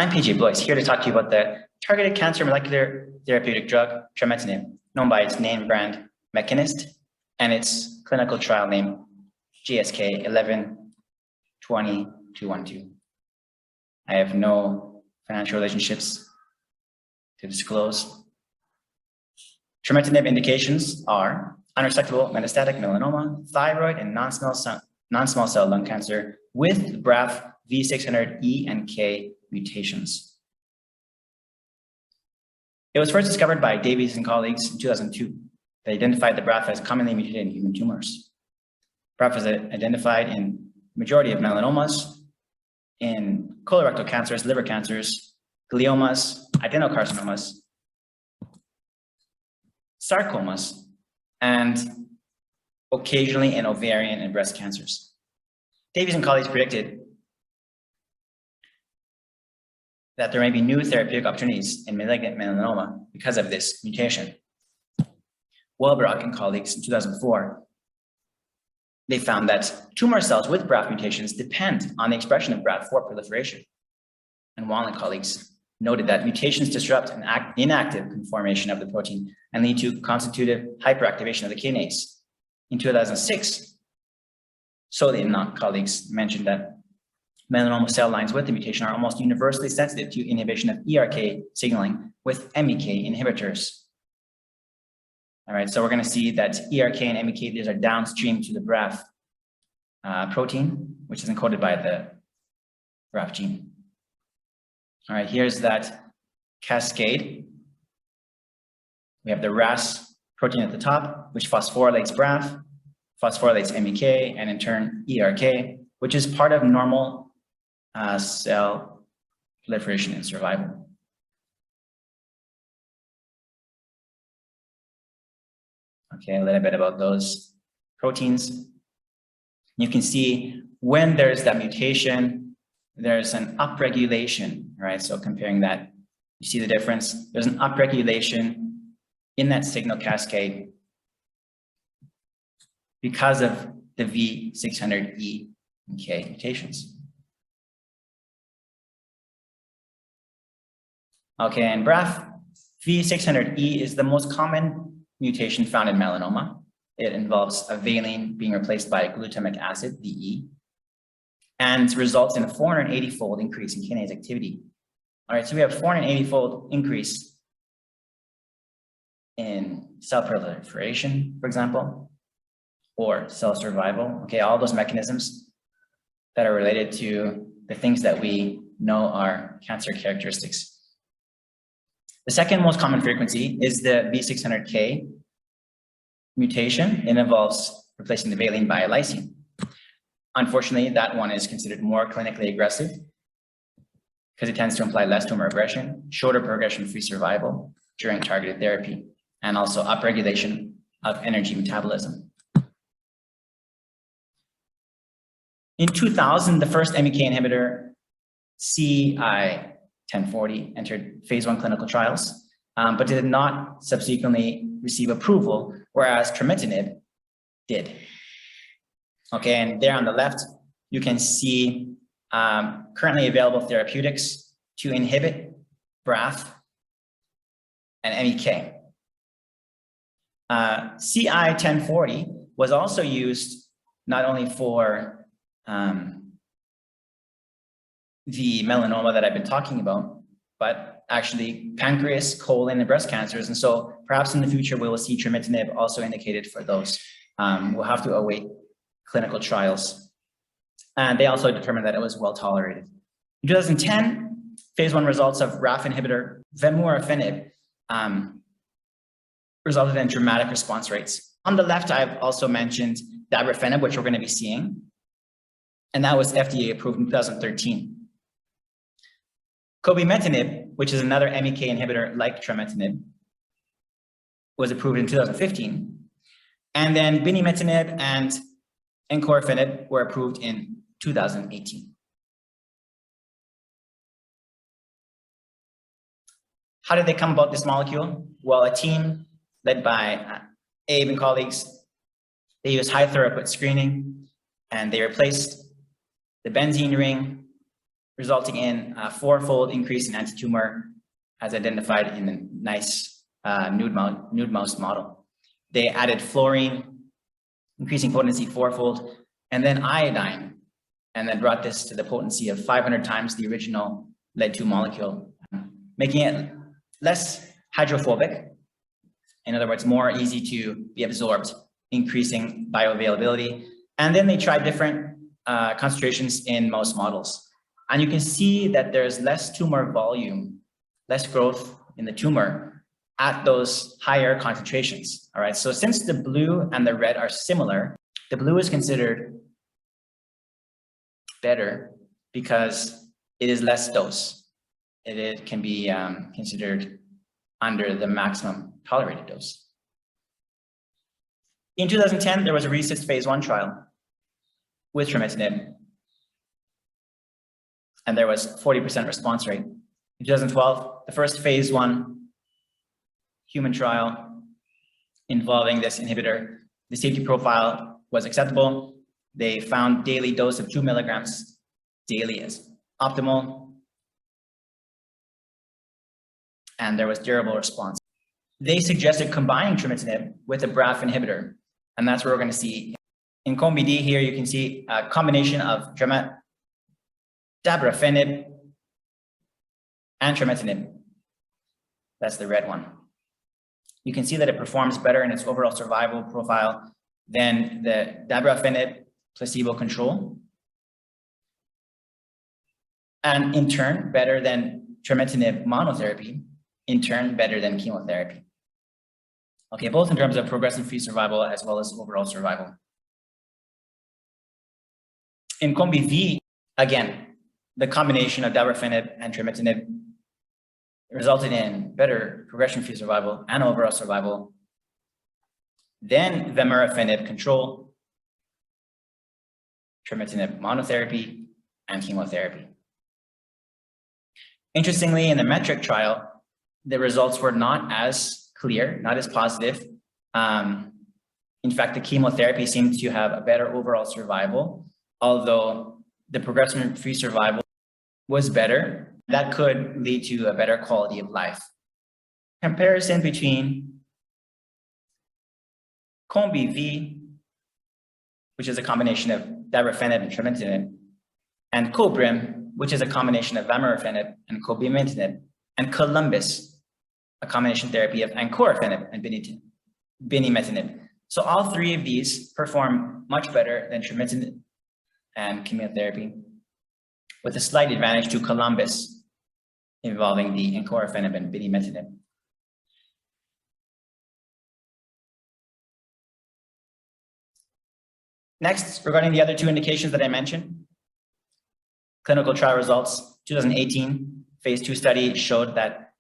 I'm PJ Blois, here to talk to you about the targeted cancer molecular therapeutic drug, Trametinib, known by its name brand, Mekinist, and its clinical trial name, GSK 11-20-212. I have no financial relationships to disclose. Trametinib indications are unresectable metastatic melanoma, thyroid, and non-small cell lung cancer with BRAF V600E and K mutations. It was first discovered by Davies and colleagues in 2002. They identified the BRAF as commonly mutated in human tumors. BRAF is identified in majority of melanomas, in colorectal cancers, liver cancers, gliomas, adenocarcinomas, sarcomas, and occasionally in ovarian and breast cancers. Davies and colleagues predicted that there may be new therapeutic opportunities in malignant melanoma because of this mutation. Welbrock and colleagues in 2004, they found that tumor cells with BRAF mutations depend on the expression of BRAF for proliferation. And Wall and colleagues noted that mutations disrupt an inactive conformation of the protein and lead to constitutive hyperactivation of the kinase. In 2006, Solly and colleagues mentioned that melanoma cell lines with the mutation are almost universally sensitive to inhibition of ERK signaling with MEK inhibitors. All right, so we're going to see that ERK and MEK, these are downstream to the BRAF protein, which is encoded by the BRAF gene. All right, here's that cascade. We have the RAS protein at the top, which phosphorylates BRAF, phosphorylates MEK, and in turn ERK, which is part of normal cell proliferation and survival. Okay, a little bit about those proteins. You can see when there's that mutation, there's an upregulation, right? So comparing that, you see the difference. There's an upregulation in that signal cascade because of the V600E and K mutations. Okay, and BRAF V600E is the most common mutation found in melanoma. It involves a valine being replaced by glutamic acid, VE, and results in a 480-fold increase in kinase activity. All right, so we have 480-fold increase in cell proliferation, for example, or cell survival. Okay, all those mechanisms that are related to the things that we know are cancer characteristics. The second most common frequency is the V600K mutation. It involves replacing the valine by a lysine. Unfortunately, that one is considered more clinically aggressive because it tends to imply less tumor aggression, shorter progression-free survival during targeted therapy, and also upregulation of energy metabolism. In 2000, the first MEK inhibitor, CI-1040, entered phase 1 clinical trials, but did not subsequently receive approval, whereas Trametinib did. Okay, and there on the left, you can see currently available therapeutics to inhibit BRAF and MEK. CI-1040 was also used not only for the melanoma that I've been talking about, but actually pancreas, colon, and breast cancers. And so perhaps in the future, we will see Trametinib also indicated for those. We'll have to await clinical trials. And they also determined that it was well tolerated. In 2010, phase 1 results of RAF inhibitor vemurafenib resulted in dramatic response rates. On the left, I've also mentioned Dabrafenib, which we're going to be seeing. And that was FDA approved in 2013. Cobimetinib, which is another MEK inhibitor like Trametinib, was approved in 2015. And then binimetinib and encorafenib were approved in 2018. How did they come about this molecule? Well, a team led by Abe and colleagues, they used high throughput screening, and they replaced the benzene ring, resulting in a 4-fold increase in anti-tumor as identified in a nice nude mouse model. They added fluorine, increasing potency 4-fold, and then iodine, and then brought this to the potency of 500 times the original lead-2 molecule, making it less hydrophobic. In other words, more easy to be absorbed, increasing bioavailability. And then they tried different concentrations in mouse models. And you can see that there's less tumor volume, less growth in the tumor at those higher concentrations. All right, so since the blue and the red are similar, the blue is considered better because it is less dose. It can be considered under the maximum tolerated dose. In 2010, there was a RECIST phase 1 trial with trametinib, and there was 40% response rate. In 2012, the first phase 1 human trial involving this inhibitor, the safety profile was acceptable. They found daily dose of 2 milligrams daily as optimal, and there was durable response. They suggested combining trametinib with a BRAF inhibitor, and that's what we're going to see. In COMBI-D here, you can see a combination of Dabrafenib and trametinib. That's the red one. You can see that it performs better in its overall survival profile than the Dabrafenib placebo control, and in turn better than trametinib monotherapy, in turn better than chemotherapy. Okay, both in terms of progression-free survival as well as overall survival. In COMBI-V, again, the combination of Dabrafenib and trametinib resulted in better progression-free survival and overall survival than vemurafenib control, trametinib monotherapy, and chemotherapy. Interestingly, in the METRIC trial, the results were not as clear, not as positive. In fact, the chemotherapy seemed to have a better overall survival, although the progression-free survival was better. That could lead to a better quality of life. Comparison between COMBI-V, which is a combination of Dabrafenib and trametinib, and COBRIM, which is a combination of vemurafenib and cobimetinib, and Columbus, a combination therapy of encorafenib and binimetinib. So all three of these perform much better than trametinib and chemotherapy, with a slight advantage to Columbus involving the encorafenib and binimetinib. Next, regarding the other two indications that I mentioned, clinical trial results, 2018 phase 2 study showed that,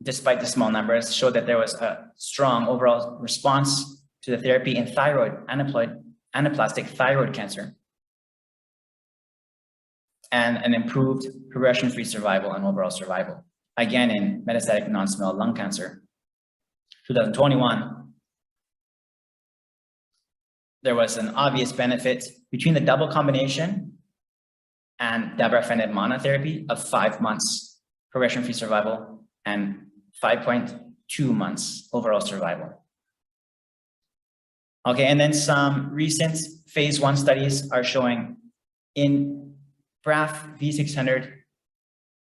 despite the small numbers, showed that there was a strong overall response to the therapy in thyroid, anaplastic thyroid cancer, and an improved progression-free survival and overall survival. Again, in metastatic non-small cell lung cancer. 2021, there was an obvious benefit between the double combination and Dabrafenib monotherapy of 5 months progression-free survival and 5.2 months overall survival. Okay, and then some recent phase 1 studies are showing in BRAF V600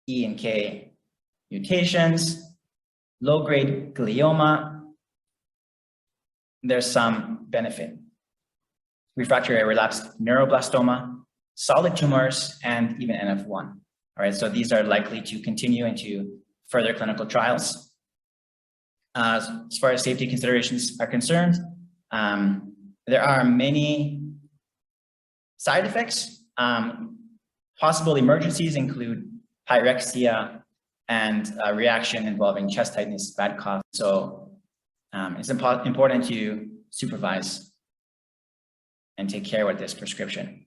and K mutations, low-grade glioma, there's some benefit. Refractory relapsed neuroblastoma, solid tumors, and even NF1. All right, so these are likely to continue into further clinical trials. As far as safety considerations are concerned, there are many side effects. Possible emergencies include pyrexia and a reaction involving chest tightness, bad cough. So it's important to supervise and take care with this prescription.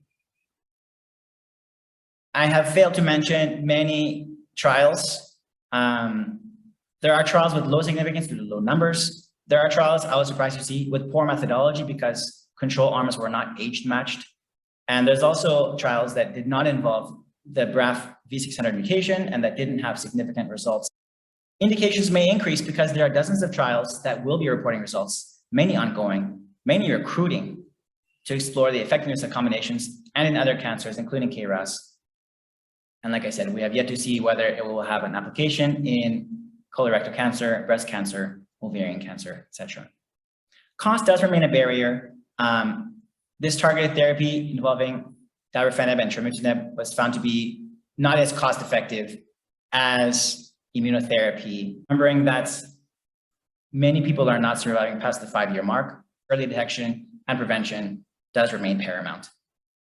I have failed to mention many trials. There are trials with low significance due to low numbers. There are trials, I was surprised to see, with poor methodology because control arms were not age matched. And there's also trials that did not involve the BRAF V600 mutation and that didn't have significant results. Indications may increase because there are dozens of trials that will be reporting results, many ongoing, many recruiting to explore the effectiveness of combinations and in other cancers, including KRAS. And like I said, we have yet to see whether it will have an application in colorectal cancer, breast cancer, ovarian cancer, etc. Cost does remain a barrier. This targeted therapy involving Dabrafenib and Trametinib was found to be not as cost effective as immunotherapy. Remembering that many people are not surviving past the 5-year mark, early detection and prevention does remain paramount.